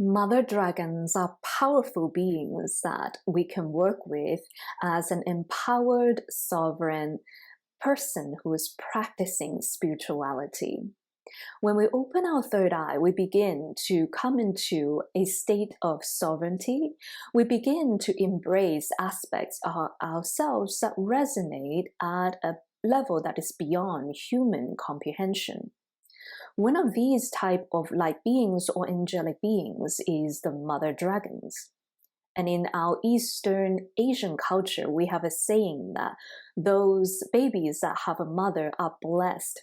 Mother dragons are powerful beings that we can work with as an empowered, sovereign person who is practicing spirituality. When we open our third eye, we begin to come into a state of sovereignty. We begin to embrace aspects of ourselves that resonate at a level that is beyond human comprehension. One of these type of light beings or angelic beings is the mother dragons. And in our Eastern Asian culture, we have a saying that those babies that have a mother are blessed.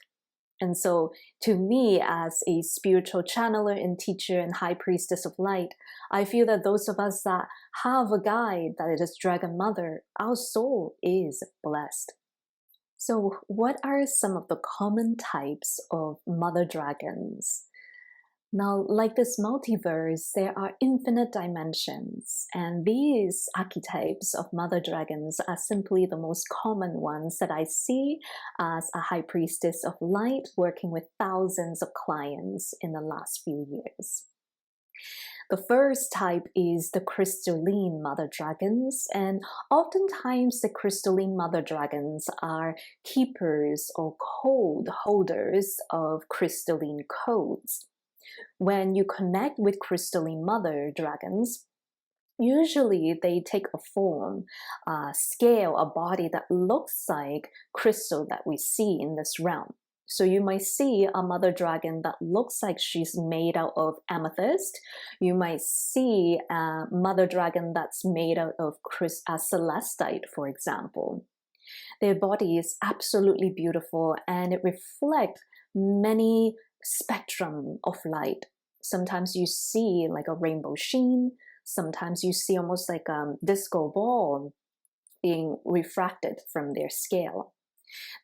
And so to me, as a spiritual channeler and teacher and high priestess of light, I feel that those of us that have a guide that is dragon mother, our soul is blessed. So what are some of the common types of mother dragons? Now, like this multiverse, there are infinite dimensions, and these archetypes of mother dragons are simply the most common ones that I see as a high priestess of light working with thousands of clients in the last few years. The first type is the crystalline mother dragons, and oftentimes the crystalline mother dragons are keepers or code holders of crystalline codes. When you connect with crystalline mother dragons, usually they take a form, a scale, a body that looks like crystal that we see in this realm. So you might see a mother dragon that looks like she's made out of amethyst. You might see a mother dragon that's made out of celestite, for example. Their body is absolutely beautiful and it reflects many spectrum of light. Sometimes you see like a rainbow sheen. Sometimes you see almost like a disco ball being refracted from their scale.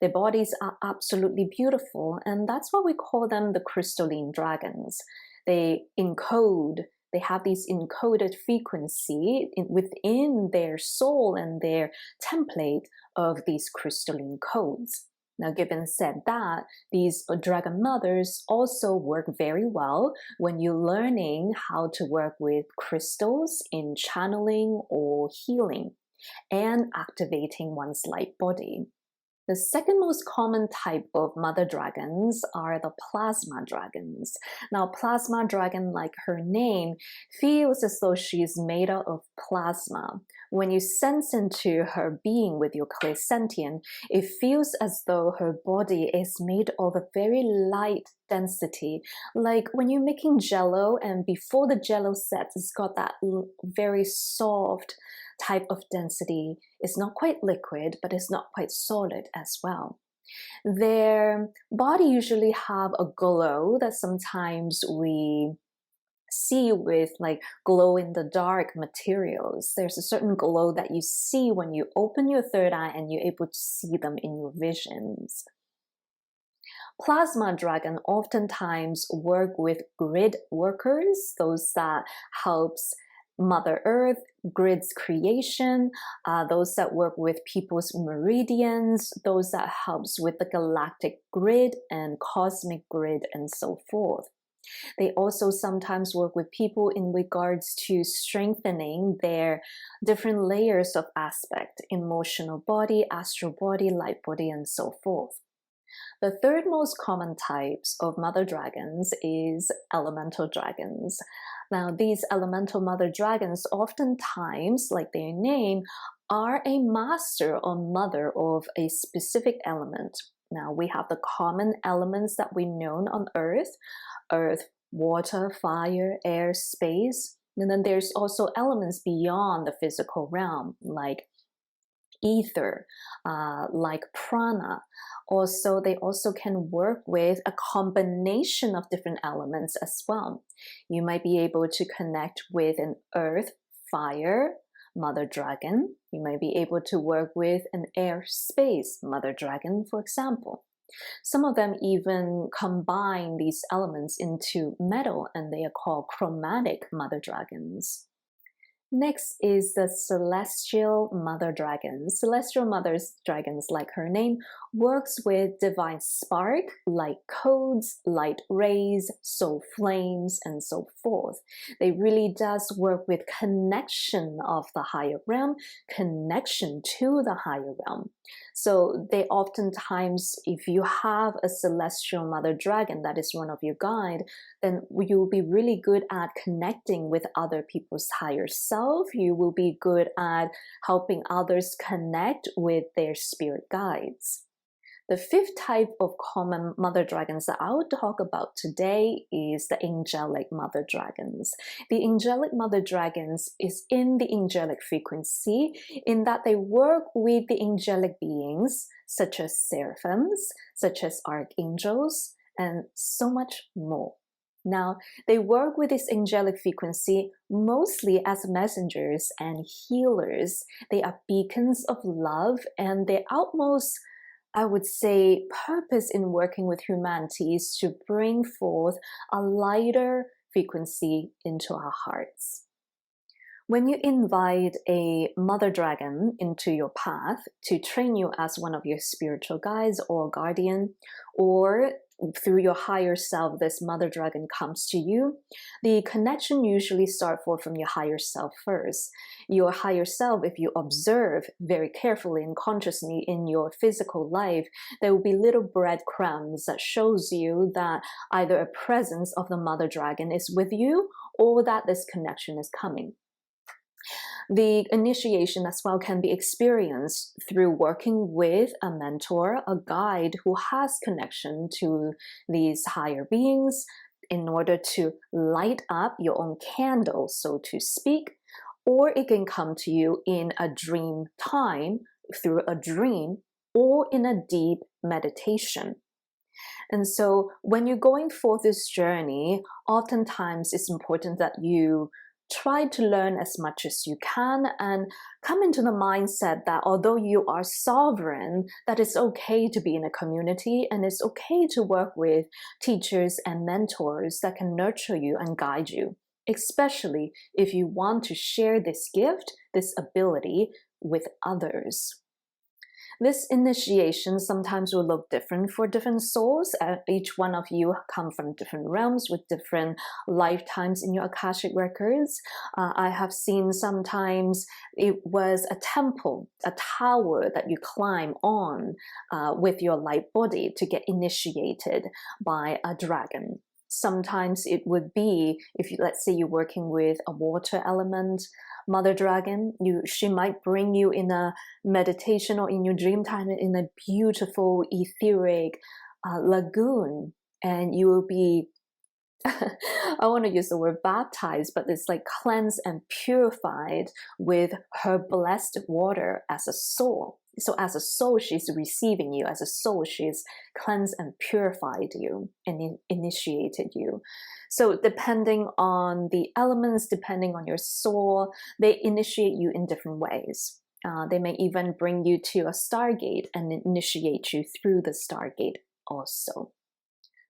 Their bodies are absolutely beautiful, and that's why we call them the crystalline dragons. They have these encoded frequency within their soul and their template of these crystalline codes. Now, given said that, these dragon mothers also work very well when you're learning how to work with crystals in channeling or healing and activating one's light body. The second most common type of mother dragons are the plasma dragons. Now, plasma dragon, like her name, feels as though she's made out of plasma. When you sense into her being with your clairsentient, it feels as though her body is made of a very light density. Like when you're making jello and before the jello sets, it's got that very soft type of density. It's not quite liquid, but it's not quite solid as well. Their body usually have a glow that sometimes we see with like glow in the dark materials. There's a certain glow that you see when you open your third eye and you're able to see them in your visions. Plasma dragon oftentimes work with grid workers, those that helps Mother Earth, grids creation, those that work with people's meridians, those that helps with the galactic grid and cosmic grid and so forth. They also sometimes work with people in regards to strengthening their different layers of aspect, emotional body, astral body, light body, and so forth. The third most common types of mother dragons is elemental dragons. Now, these elemental mother dragons oftentimes, like their name, are a master or mother of a specific element. Now, we have the common elements that we know on Earth, water, fire, air, space. And then there's also elements beyond the physical realm, like ether, like prana. Also, they also can work with a combination of different elements as well. You might be able to connect with an earth, fire, mother dragon. You might be able to work with an air, space, mother dragon, for example. Some of them even combine these elements into metal, and they are called chromatic mother dragons. Next is the celestial mother dragons. Celestial mother dragons, like her name, works with divine spark, light codes, light rays, soul flames, and so forth. They really does work with connection of the higher realm, connection to the higher realm. So they oftentimes, if you have a celestial mother dragon that is one of your guide, then you'll be really good at connecting with other people's higher self. You will be good at helping others connect with their spirit guides. The fifth type of common mother dragons that I would talk about today is the angelic mother dragons. The angelic mother dragons is in the angelic frequency in that they work with the angelic beings such as seraphims, such as archangels, and so much more. Now, they work with this angelic frequency mostly as messengers and healers. They are beacons of love, and their utmost, I would say, purpose in working with humanity is to bring forth a lighter frequency into our hearts. When you invite a mother dragon into your path to train you as one of your spiritual guides or guardian, or through your higher self, this mother dragon comes to you, the connection usually starts forth from your higher self first. Your higher self, if you observe very carefully and consciously in your physical life, there will be little breadcrumbs that shows you that either a presence of the mother dragon is with you or that this connection is coming. The initiation as well can be experienced through working with a mentor, a guide who has connection to these higher beings in order to light up your own candle, so to speak, or it can come to you in a dream time, through a dream, or in a deep meditation. And so when you're going for this journey, oftentimes it's important that you try to learn as much as you can and come into the mindset that although you are sovereign, that it's okay to be in a community and it's okay to work with teachers and mentors that can nurture you and guide you, especially if you want to share this gift, this ability with others. This initiation sometimes will look different for different souls. Each one of you come from different realms with different lifetimes in your Akashic records. I have seen sometimes it was a temple, a tower that you climb on with your light body to get initiated by a dragon. Sometimes it would be, if you, let's say you're working with a water element, mother dragon, she might bring you in a meditation or in your dream time in a beautiful etheric lagoon, and you will be I want to use the word baptized, but it's like cleansed and purified with her blessed water as a soul. So as a soul, she's receiving you. As a soul, she's cleansed and purified you and initiated you. So depending on the elements, depending on your soul, they initiate you in different ways. They may even bring you to a stargate and initiate you through the stargate also.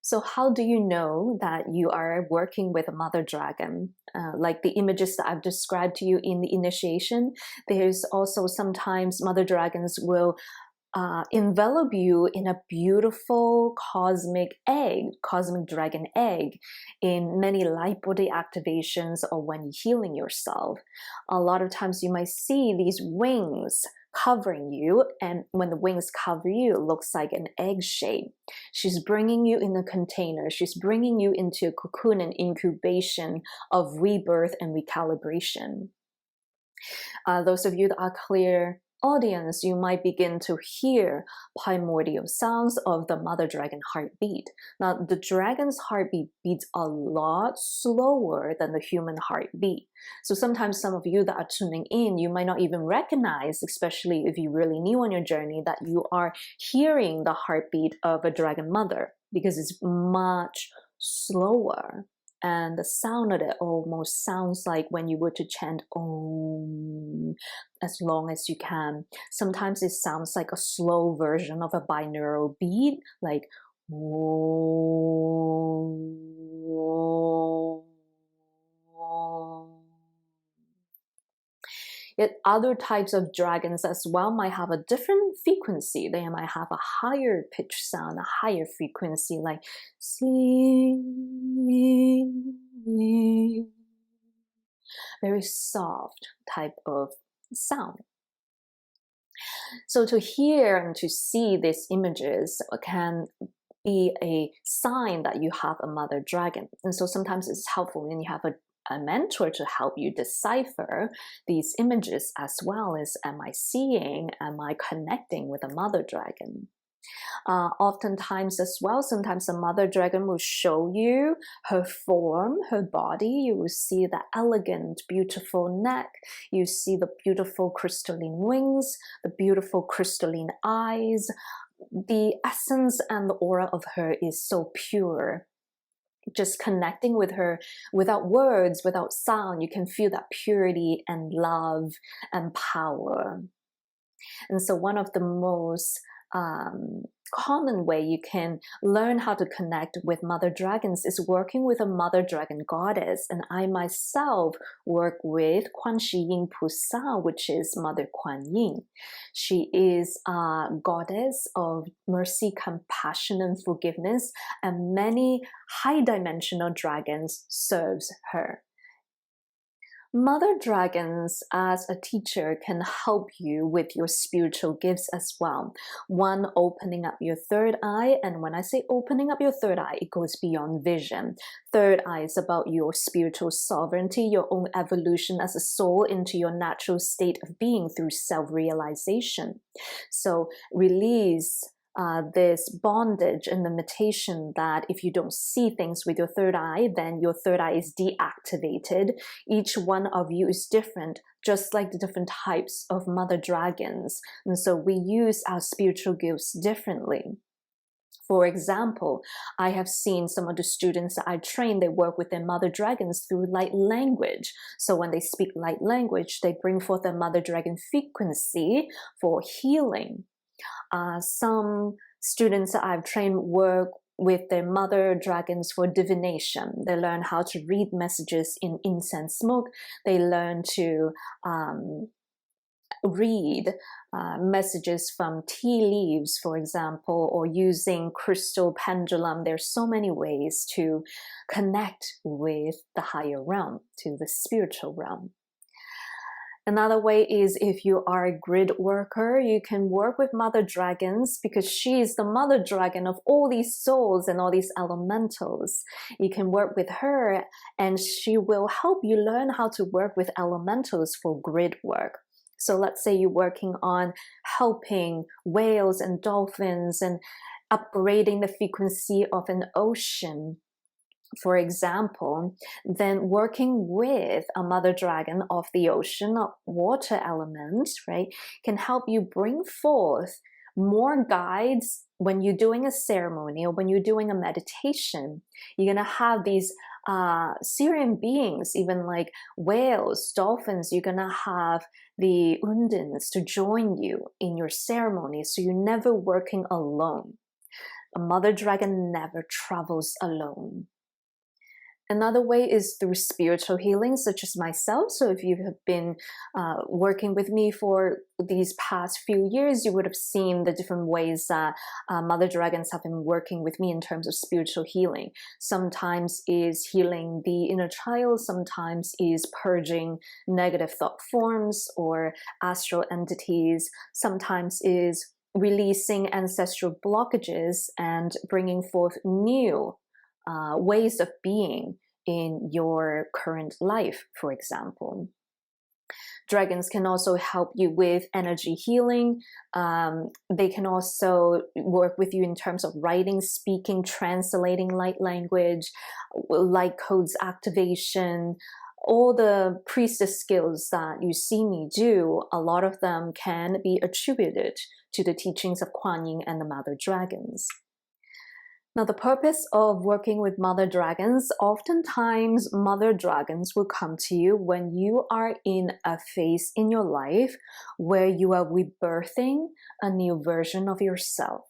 So how do you know that you are working with a mother dragon? Like the images that I've described to you in the initiation, there's also sometimes mother dragons will envelop you in a beautiful cosmic egg, cosmic dragon egg, in many light body activations or when you're healing yourself. A lot of times you might see these wings covering you, and when the wings cover you, it looks like an egg shape. She's bringing you in a container. She's bringing you into a cocoon and incubation of rebirth and recalibration. Those of you that are clear audience, you might begin to hear primordial sounds of the mother dragon heartbeat. Now, the dragon's heartbeat beats a lot slower than the human heartbeat. So sometimes some of you that are tuning in, you might not even recognize, especially if you're really new on your journey, that you are hearing the heartbeat of a dragon mother because it's much slower. And the sound of it almost sounds like when you were to chant Om as long as you can. Sometimes it sounds like a slow version of a binaural beat, like Om. Other types of dragons as well might have a different frequency. They might have a higher pitch sound, a higher frequency, like sing, very soft type of sound. So to hear and to see these images can be a sign that you have a mother dragon. And so sometimes it's helpful when you have a mentor to help you decipher these images, as well as, am I seeing, am I connecting with a mother dragon? Oftentimes as well, sometimes the mother dragon will show you her form, her body. You will see the elegant, beautiful neck. You see the beautiful crystalline wings, the beautiful crystalline eyes. The essence and the aura of her is so pure. Just connecting with her without words, without sound, you can feel that purity and love and power. And so one of the most common way you can learn how to connect with mother dragons is working with a mother dragon goddess. And I myself work with Kuan Shi Yin Pusa, which is Mother Kuan Yin. She is a goddess of mercy, compassion, and forgiveness, and many high dimensional dragons serves her. Mother dragons as a teacher can help you with your spiritual gifts as well. One, opening up your third eye. And when I say opening up your third eye, it goes beyond vision. Third eye is about your spiritual sovereignty, your own evolution as a soul into your natural state of being through self-realization. So release this bondage and limitation that if you don't see things with your third eye, then your third eye is deactivated. Each one of you is different, just like the different types of mother dragons. And so we use our spiritual gifts differently. For example, I have seen some of the students that I train, they work with their mother dragons through light language. So when they speak light language, they bring forth their mother dragon frequency for healing. Some students that I've trained work with their mother dragons for divination. They learn how to read messages in incense smoke. They learn to read messages from tea leaves, for example, or using crystal pendulum. There's so many ways to connect with the higher realm, to the spiritual realm. Another way is if you are a grid worker, you can work with mother dragons because she is the mother dragon of all these souls and all these elementals. You can work with her and she will help you learn how to work with elementals for grid work. So let's say you're working on helping whales and dolphins and upgrading the frequency of an ocean, for example, then working with a mother dragon of the ocean, a water element, right, can help you bring forth more guides when you're doing a ceremony or when you're doing a meditation. You're going to have these Syrian beings, even like whales, dolphins. You're going to have the undins to join you in your ceremony, so you're never working alone. A mother dragon never travels alone. Another way is through spiritual healing, such as myself. So if you have been working with me for these past few years, you would have seen the different ways that mother dragons have been working with me in terms of spiritual healing. Sometimes is healing the inner child, sometimes is purging negative thought forms or astral entities, sometimes is releasing ancestral blockages and bringing forth new ways of being in your current life, for example. Dragons can also help you with energy healing. They can also work with you in terms of writing, speaking, translating light language, light codes activation. All the priestess skills that you see me do, a lot of them can be attributed to the teachings of Kuan Yin and the mother dragons. Now, the purpose of working with mother dragons, oftentimes mother dragons will come to you when you are in a phase in your life where you are rebirthing a new version of yourself.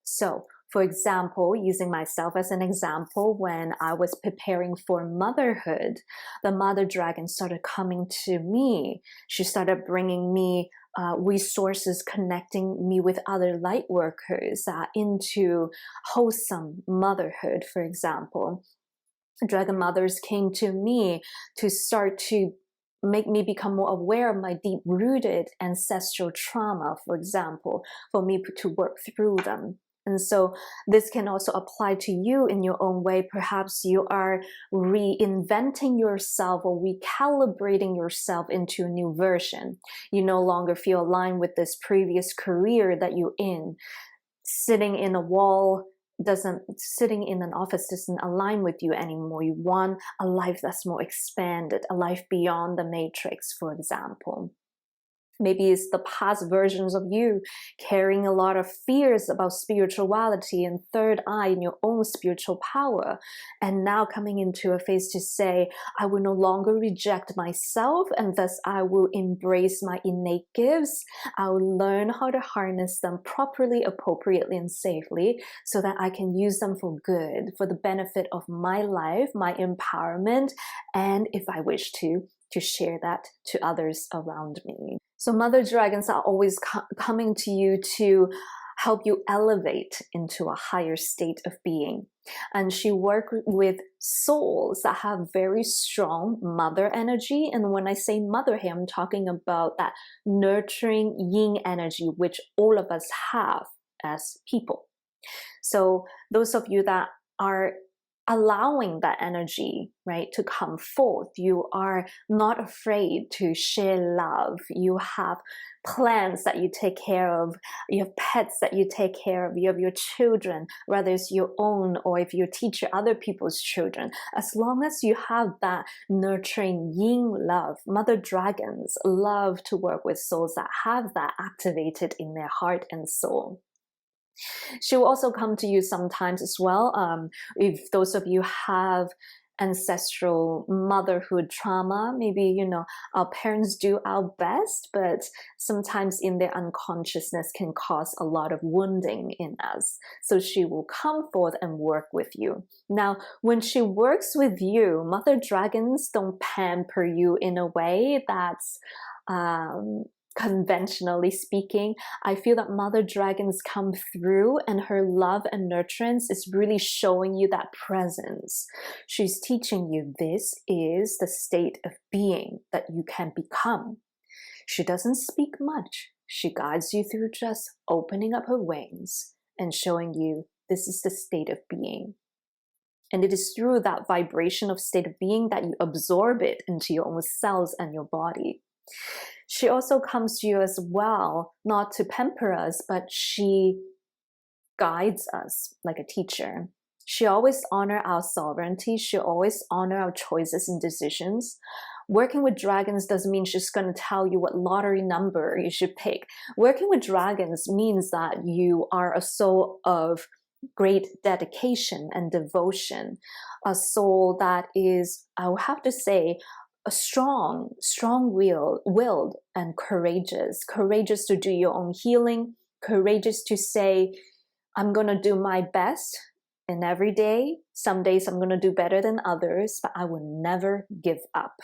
So, For example, using myself as an example, when I was preparing for motherhood, the mother dragon started coming to me. She started bringing me resources, connecting me with other light workers into wholesome motherhood, for example. Dragon mothers came to me to start to make me become more aware of my deep-rooted ancestral trauma, for example, for me to work through them. And so this can also apply to you in your own way. Perhaps you are reinventing yourself or recalibrating yourself into a new version. You no longer feel aligned with this previous career that you're in. Sitting in a wall sitting in an office doesn't align with you anymore. You want a life that's more expanded, a life beyond the matrix, for example. Maybe it's the past versions of you carrying a lot of fears about spirituality and third eye in your own spiritual power. And now coming into a phase to say, I will no longer reject myself, and thus I will embrace my innate gifts. I will learn how to harness them properly, appropriately, and safely so that I can use them for good, for the benefit of my life, my empowerment, and if I wish to share that to others around me. So mother dragons are always coming to you to help you elevate into a higher state of being. And she works with souls that have very strong mother energy. And when I say mother here, I'm talking about that nurturing yin energy, which all of us have as people. So those of you that are allowing that energy, right, to come forth. You are not afraid to share love. You have plants that you take care of. You have pets that you take care of. You have your children, whether it's your own or if you teach other people's children. As long as you have that nurturing yin love, mother dragons love to work with souls that have that activated in their heart and soul. She will also come to you sometimes as well. If those of you have ancestral motherhood trauma, maybe, you know, our parents do our best, but sometimes in their unconsciousness can cause a lot of wounding in us. So she will come forth and work with you. Now, when she works with you, mother dragons don't pamper you in a way that's conventionally speaking. I feel that mother dragons come through and her love and nurturance is really showing you that presence. She's teaching you this is the state of being that you can become. She doesn't speak much. She guides you through just opening up her wings and showing you this is the state of being. And it is through that vibration of state of being that you absorb it into your own cells and your body. She also comes to you as well, not to pamper us, but she guides us like a teacher. She always honors our sovereignty. She always honors our choices and decisions. Working with dragons doesn't mean she's going to tell you what lottery number you should pick. Working with dragons means that you are a soul of great dedication and devotion, a soul that is, I will have to say, a strong-willed and courageous to do your own healing, courageous to say, I'm going to do my best in every day. Some days I'm going to do better than others, but I will never give up.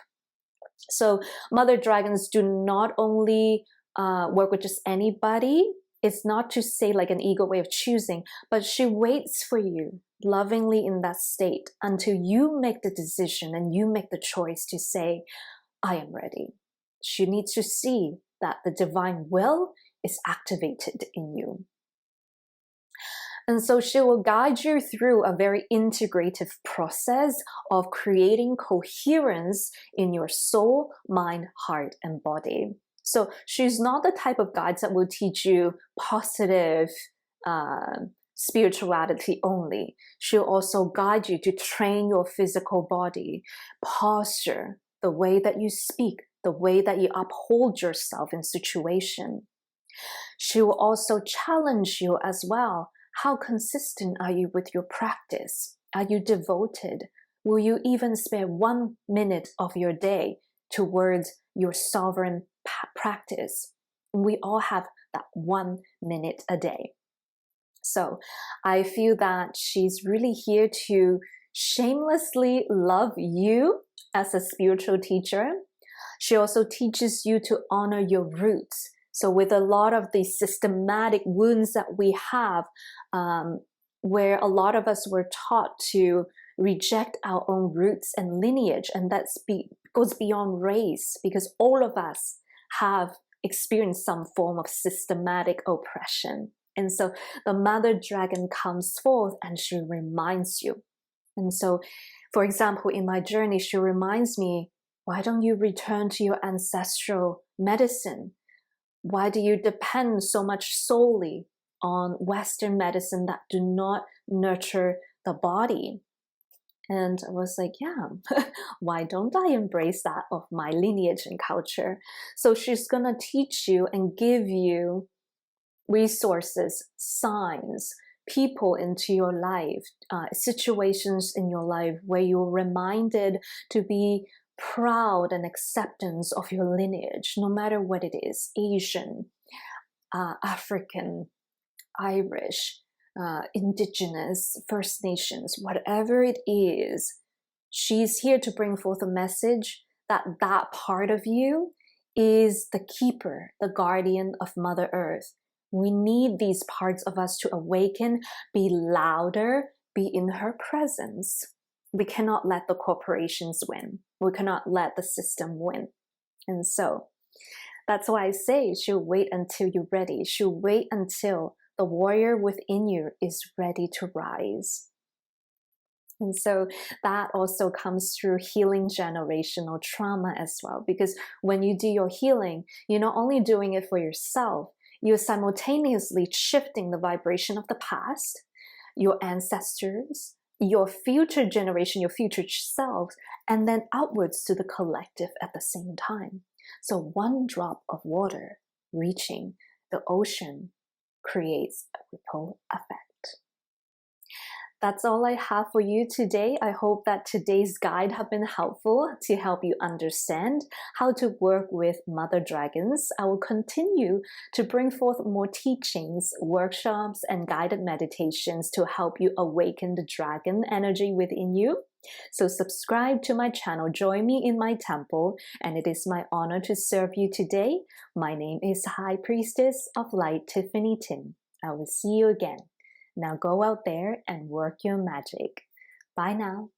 So mother dragons do not only work with just anybody. It's not to say like an ego way of choosing, but she waits for you lovingly in that state until you make the decision and you make the choice to say, I am ready. She needs to see that the divine will is activated in you. And so she will guide you through a very integrative process of creating coherence in your soul, mind, heart, and body. So she's not the type of guide that will teach you positive spirituality only. She'll also guide you to train your physical body, posture, the way that you speak, the way that you uphold yourself in situation. She will also challenge you as well. How consistent are you with your practice? Are you devoted? Will you even spare 1 minute of your day towards your sovereign practice? We all have that 1 minute a day. So I feel that she's really here to shamelessly love you as a spiritual teacher. She also teaches you to honor your roots. So with a lot of the systematic wounds that we have, where a lot of us were taught to reject our own roots and lineage, and that goes beyond race, because all of us have experienced some form of systematic oppression. And so the mother dragon comes forth and she reminds you. And so, for example, in my journey, she reminds me, why don't you return to your ancestral medicine? Why do you depend so much solely on Western medicine that do not nurture the body? And I was like, yeah, why don't I embrace that of my lineage and culture? So she's going to teach you and give you resources, signs, people into your life, situations in your life where you're reminded to be proud and acceptance of your lineage, no matter what it is, Asian, African, Irish, Indigenous, First Nations, whatever it is. She's here to bring forth a message that that part of you is the keeper, the guardian of Mother Earth. We need these parts of us to awaken, be louder, be in her presence. We cannot let the corporations win. We cannot let the system win. And so that's why I say she'll wait until you're ready. She'll wait until the warrior within you is ready to rise. And so that also comes through healing generational trauma as well. Because when you do your healing, you're not only doing it for yourself, you're simultaneously shifting the vibration of the past, your ancestors, your future generation, your future selves, and then outwards to the collective at the same time. So one drop of water reaching the ocean creates a ripple effect. That's all I have for you today. I hope that today's guide have been helpful to help you understand how to work with mother dragons. I will continue to bring forth more teachings, workshops, and guided meditations to help you awaken the dragon energy within you. So subscribe to my channel, join me in my temple, and it is my honor to serve you today. My name is High Priestess of Light, Tiffany Tin. I will see you again. Now go out there and work your magic. Bye now.